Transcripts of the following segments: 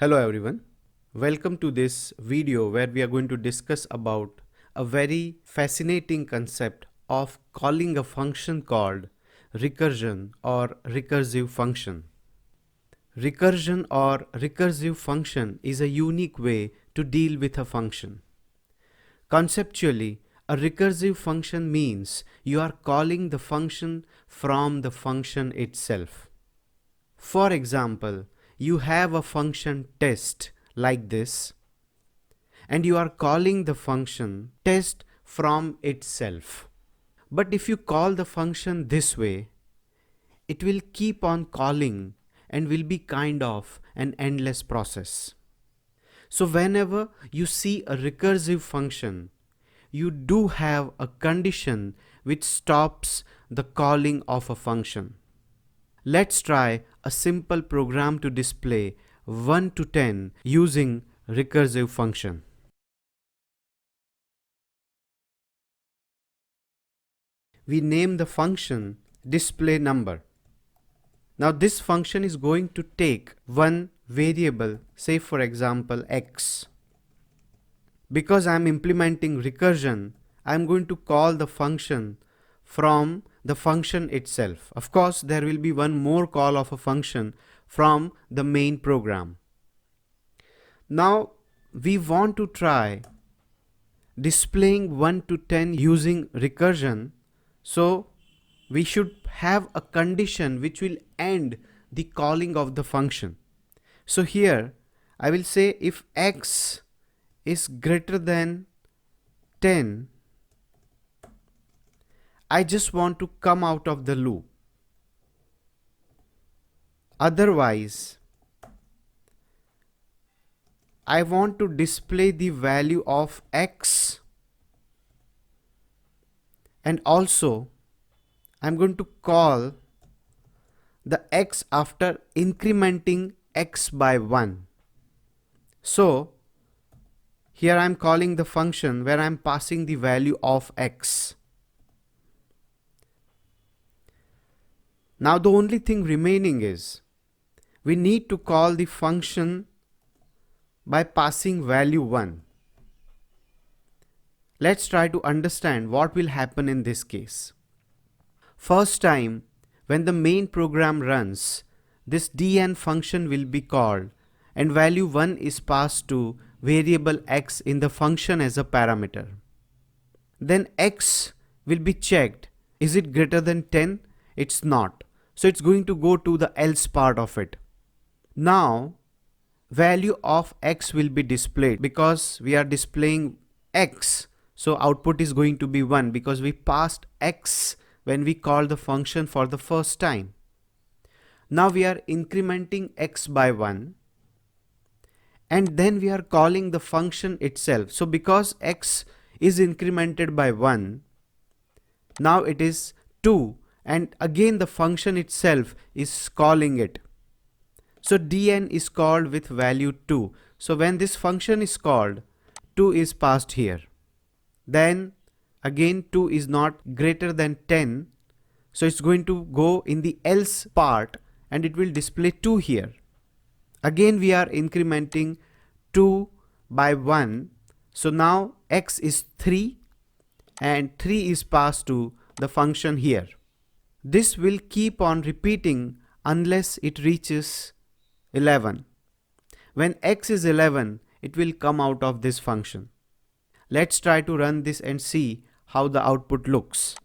Hello everyone. Welcome to this video where we are going to discuss about a very fascinating concept of calling a function called recursion or recursive function. Recursion or recursive function is a unique way to deal with a function. Conceptually, a recursive function means you are calling the function from the function itself. For example, you have a function test like this, and you are calling the function test from itself. But if you call the function this way, it will keep on calling and will be kind of an endless process. So whenever you see a recursive function, you do have a condition which stops the calling of a function. Let's try a simple program to display 1 to 10 using recursive function. We name the function display number. Now this function is going to take one variable, say for example x. Because I am implementing recursion, I am going to call the function from the function itself. Of course, there will be one more call of a function from the main program. Now we want to try displaying 1 to 10 using recursion, so we should have a condition which will end the calling of the function. So here I will say if x is greater than 10, I just want to come out of the loop. Otherwise, I want to display the value of x, and also I'm going to call the x after incrementing x by 1. So here I am calling the function where I am passing the value of x. Now the only thing remaining is we need to call the function by passing value 1. Let's try to understand what will happen in this case. First time when the main program runs, this dn function will be called and value 1 is passed to variable x in the function as a parameter. Then x will be checked. Is it greater than 10? It's not. So it's going to go to the else part of it. Now value of x will be displayed because we are displaying x. So output is going to be 1 because we passed x when we called the function for the first time. Now we are incrementing x by 1. And then we are calling the function itself. So because x is incremented by 1, now it is 2, and again the function itself is calling it. So dn is called with value 2. So when this function is called, 2 is passed here. Then again 2 is not greater than 10. So it's going to go in the else part and it will display 2 here. Again we are incrementing 2 by 1. So now x is 3 and 3 is passed to the function here. This will keep on repeating unless it reaches 11. When x is 11, it will come out of this function. Let's try to run this and see how the output looks.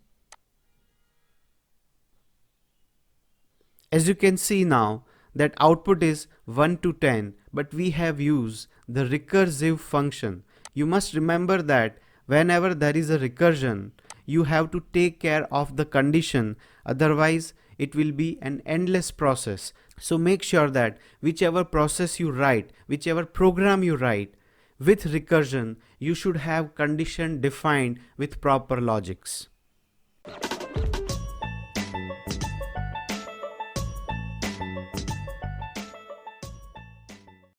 As you can see now that output is 1 to 10, but we have used the recursive function. You must remember that whenever there is a recursion, you have to take care of the condition, otherwise it will be an endless process. So make sure that whichever process you write, whichever program you write, with recursion, you should have condition defined with proper logics.